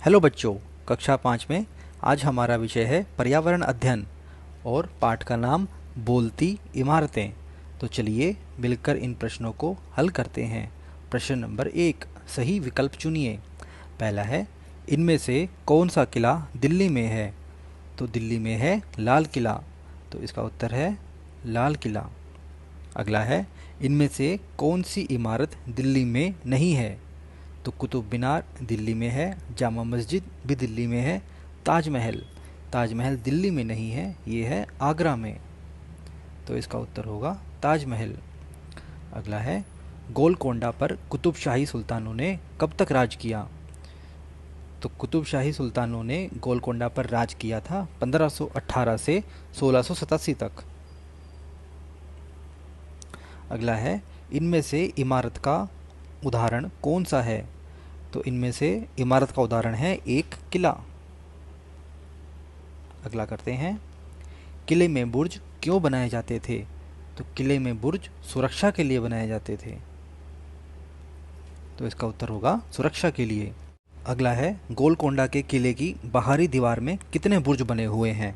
Hello बच्चों, कक्षा 5 में आज हमारा विषय है पर्यावरण अध्ययन और पाठ का नाम बोलती इमारतें। तो चलिए मिलकर इन प्रश्नों को हल करते हैं। प्रश्न नंबर 1, सही विकल्प चुनिए। पहला है, इनमें से कौन सा किला दिल्ली में है? तो दिल्ली में है लाल किला, तो इसका उत्तर है लाल किला। अगला है, इनमें से कौन सी इमारत दिल्ली में नहीं है? तो कुतुब मीनार दिल्ली में है, जामा मस्जिद भी दिल्ली में है, ताजमहल ताजमहल दिल्ली में नहीं है, ये है आगरा में। तो इसका उत्तर होगा ताजमहल। अगला है, गोलकोंडा पर कुतुब शाही सुल्तानों ने कब तक राज किया? तो कुतुब शाही सुल्तानों ने गोलकोंडा पर राज किया था 1518 से 1687 तक। अगला है, इनमें से इमारत का उदाहरण कौन सा है? तो इनमें से इमारत का उदाहरण है एक किला। अगला करते हैं, किले में बुर्ज क्यों बनाए जाते थे? तो किले में बुर्ज सुरक्षा के लिए बनाए जाते थे, तो इसका उत्तर होगा सुरक्षा के लिए। अगला है, गोलकोंडा के किले की बाहरी दीवार में कितने बुर्ज बने हुए हैं?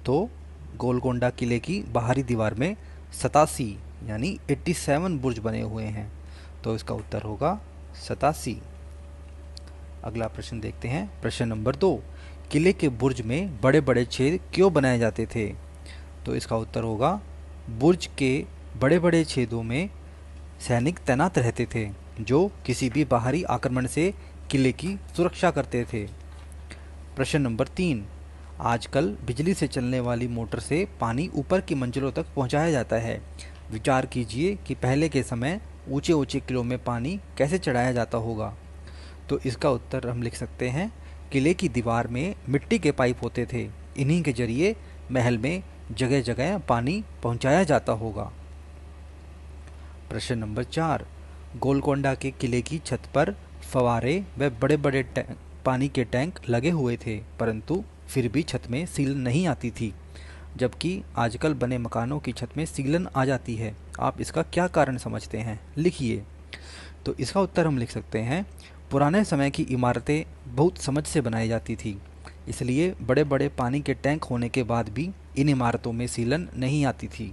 तो गोलकोंडा किले की बाहरी दीवार में 87 यानी 87 बुर्ज बने हुए हैं, तो इसका उत्तर होगा 87। अगला प्रश्न देखते हैं, प्रश्न नंबर 2, किले के बुर्ज में बड़े बड़े छेद क्यों बनाए जाते थे? तो इसका उत्तर होगा, बुर्ज के बड़े बड़े छेदों में सैनिक तैनात रहते थे जो किसी भी बाहरी आक्रमण से किले की सुरक्षा करते थे। प्रश्न नंबर 3, आजकल बिजली से चलने वाली मोटर से पानी ऊपर की मंजिलों तक पहुंचाया जाता है। विचार कीजिए कि पहले के समय ऊंचे ऊंचे किलों में पानी कैसे चढ़ाया जाता होगा। तो इसका उत्तर हम लिख सकते हैं, किले की दीवार में मिट्टी के पाइप होते थे, इन्हीं के जरिए महल में जगह जगह पानी पहुंचाया जाता होगा। प्रश्न नंबर 4, गोलकोंडा के किले की छत पर फवारे व बड़े बड़े पानी के टैंक लगे हुए थे, परंतु फिर भी छत में सीलन नहीं आती थी, जबकि आजकल बने मकानों की छत में सीलन आ जाती है। आप इसका क्या कारण समझते हैं, लिखिए। तो इसका उत्तर हम लिख सकते हैं, पुराने समय की इमारतें बहुत समझ से बनाई जाती थी, इसलिए बड़े बड़े पानी के टैंक होने के बाद भी इन इमारतों में सीलन नहीं आती थी।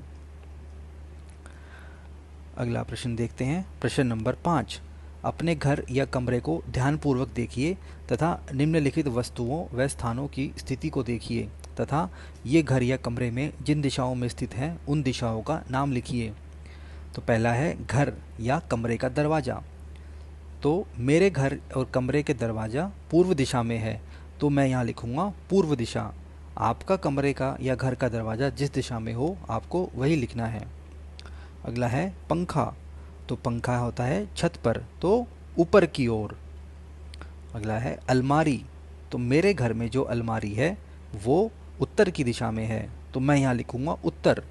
अगला प्रश्न देखते हैं, प्रश्न नंबर 5, अपने घर या कमरे को ध्यानपूर्वक देखिए तथा निम्नलिखित वस्तुओं व स्थानों की स्थिति को देखिए तथा ये घर या कमरे में जिन दिशाओं में स्थित हैं उन दिशाओं का नाम लिखिए। तो पहला है घर या कमरे का दरवाज़ा। तो मेरे घर और कमरे के दरवाज़ा पूर्व दिशा में है, तो मैं यहाँ लिखूँगा पूर्व दिशा। आपका कमरे का या घर का दरवाज़ा जिस दिशा में हो आपको वही लिखना है। अगला है पंखा। तो पंखा होता है छत पर, तो ऊपर की ओर। अगला है अलमारी। तो मेरे घर में जो अलमारी है वो उत्तर की दिशा में है, तो मैं यहाँ लिखूँगा उत्तर।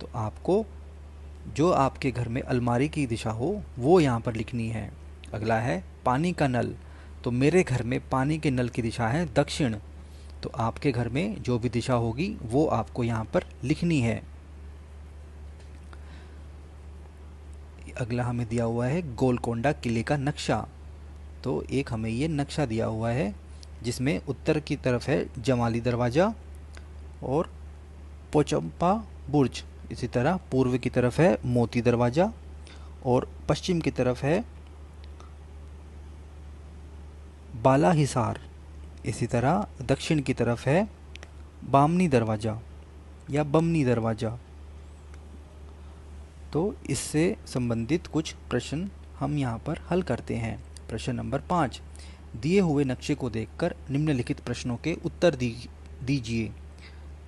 तो आपको जो आपके घर में अलमारी की दिशा हो वो यहाँ पर लिखनी है। अगला है पानी का नल। तो मेरे घर में पानी के नल की दिशा है दक्षिण, तो आपके घर में जो भी दिशा होगी वो आपको यहाँ पर लिखनी है। अगला हमें दिया हुआ है गोलकोंडा किले का नक्शा। तो एक हमें ये नक्शा दिया हुआ है जिसमें उत्तर की तरफ है जमाली दरवाज़ा और पोचंपा बुर्ज, इसी तरह पूर्व की तरफ है मोती दरवाज़ा और पश्चिम की तरफ है बाला हिसार, इसी तरह दक्षिण की तरफ है बामनी दरवाज़ा या बमनी दरवाज़ा। तो इससे संबंधित कुछ प्रश्न हम यहाँ पर हल करते हैं। प्रश्न नंबर 5, दिए हुए नक्शे को देखकर निम्नलिखित प्रश्नों के उत्तर दीजिए।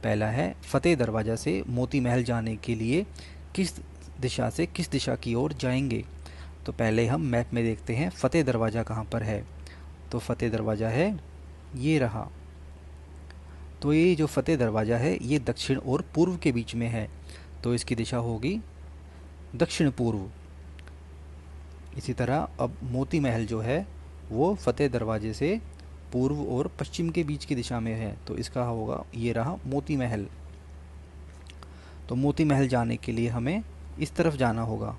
पहला है, फतेह दरवाज़ा से मोती महल जाने के लिए किस दिशा से किस दिशा की ओर जाएंगे? तो पहले हम मैप में देखते हैं फतेह दरवाज़ा कहाँ पर है। तो फतेह दरवाज़ा है ये रहा। तो ये जो फतेह दरवाज़ा है ये दक्षिण और पूर्व के बीच में है, तो इसकी दिशा होगी दक्षिण पूर्व। इसी तरह अब मोती महल जो है वो फतेह दरवाजे से पूर्व और पश्चिम के बीच की दिशा में है, तो इसका होगा ये रहा मोती महल। तो मोती महल जाने के लिए हमें इस तरफ जाना होगा।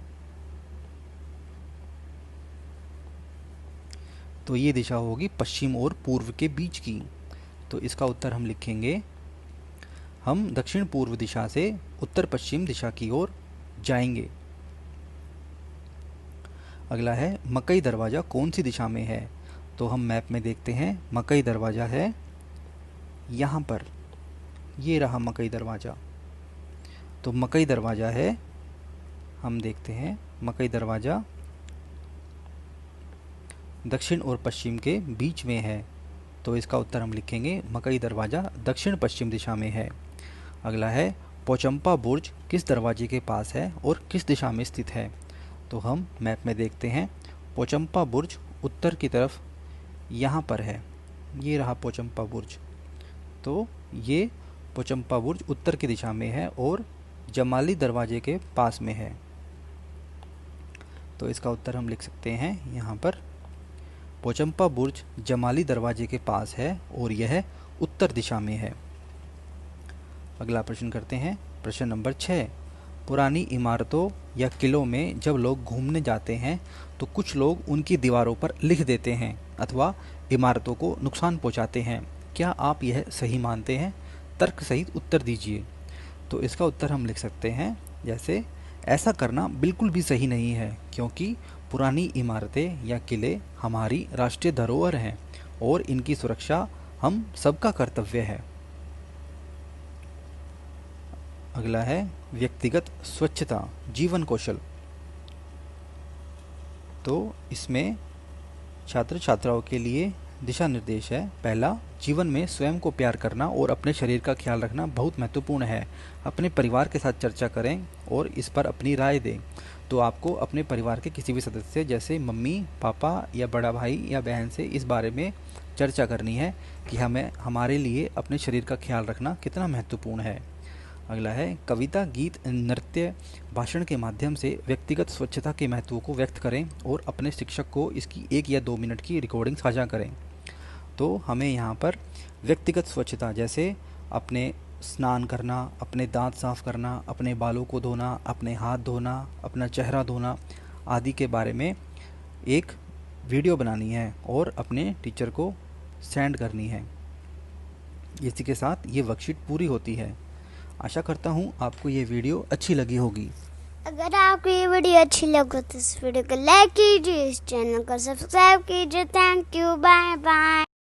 तो ये दिशा होगी पश्चिम और पूर्व के बीच की। तो इसका उत्तर हम लिखेंगे, हम दक्षिण पूर्व दिशा से उत्तर पश्चिम दिशा की ओर जाएंगे। अगला है, मकई दरवाज़ा कौन सी दिशा में है? तो हम मैप में देखते हैं, मकई दरवाज़ा है यहाँ पर, ये रहा मकई दरवाज़ा। तो मकई दरवाज़ा है, हम देखते हैं मकई दरवाज़ा दक्षिण और पश्चिम के बीच में है। तो इसका उत्तर हम लिखेंगे, मकई दरवाज़ा दक्षिण पश्चिम दिशा में है। अगला है, पोचंपा बुर्ज किस दरवाजे के पास है और किस दिशा में स्थित है? तो हम मैप में देखते हैं, पोचंपा बुर्ज उत्तर की तरफ यहाँ पर है, ये रहा पोचंपा बुर्ज। तो ये पोचंपा बुर्ज उत्तर की दिशा में है और जमाली दरवाजे के पास में है। तो इसका उत्तर हम लिख सकते हैं यहाँ पर, पोचंपा बुर्ज जमाली दरवाजे के पास है और यह उत्तर दिशा में है। अगला प्रश्न करते हैं, प्रश्न नंबर 6। पुरानी इमारतों या किलों में जब लोग घूमने जाते हैं तो कुछ लोग उनकी दीवारों पर लिख देते हैं अथवा इमारतों को नुकसान पहुंचाते हैं। क्या आप यह सही मानते हैं? तर्क सहित उत्तर दीजिए। तो इसका उत्तर हम लिख सकते हैं, जैसे ऐसा करना बिल्कुल भी सही नहीं है, क्योंकि पुरानी इमारतें या किले हमारी राष्ट्रीय धरोहर हैं और इनकी सुरक्षा हम सबका कर्तव्य है। अगला है, व्यक्तिगत स्वच्छता जीवन कौशल। तो इसमें छात्र छात्राओं के लिए दिशा निर्देश है। पहला, जीवन में स्वयं को प्यार करना और अपने शरीर का ख्याल रखना बहुत महत्वपूर्ण है। अपने परिवार के साथ चर्चा करें और इस पर अपनी राय दें। तो आपको अपने परिवार के किसी भी सदस्य जैसे मम्मी पापा या बड़ा भाई या बहन से इस बारे में चर्चा करनी है कि हमें हमारे लिए अपने शरीर का ख्याल रखना कितना महत्वपूर्ण है। अगला है, कविता गीत नृत्य भाषण के माध्यम से व्यक्तिगत स्वच्छता के महत्व को व्यक्त करें और अपने शिक्षक को इसकी 1 या 2 मिनट की रिकॉर्डिंग साझा करें। तो हमें यहाँ पर व्यक्तिगत स्वच्छता जैसे अपने स्नान करना, अपने दांत साफ करना, अपने बालों को धोना, अपने हाथ धोना, अपना चेहरा धोना आदि के बारे में एक वीडियो बनानी है और अपने टीचर को सेंड करनी है। इसी के साथ ये वर्कशीट पूरी होती है। आशा करता हूँ आपको ये वीडियो अच्छी लगी होगी। अगर आपको ये वीडियो अच्छी लगे तो इस वीडियो को लाइक कीजिए, इस चैनल को सब्सक्राइब कीजिए। Thank you, bye bye.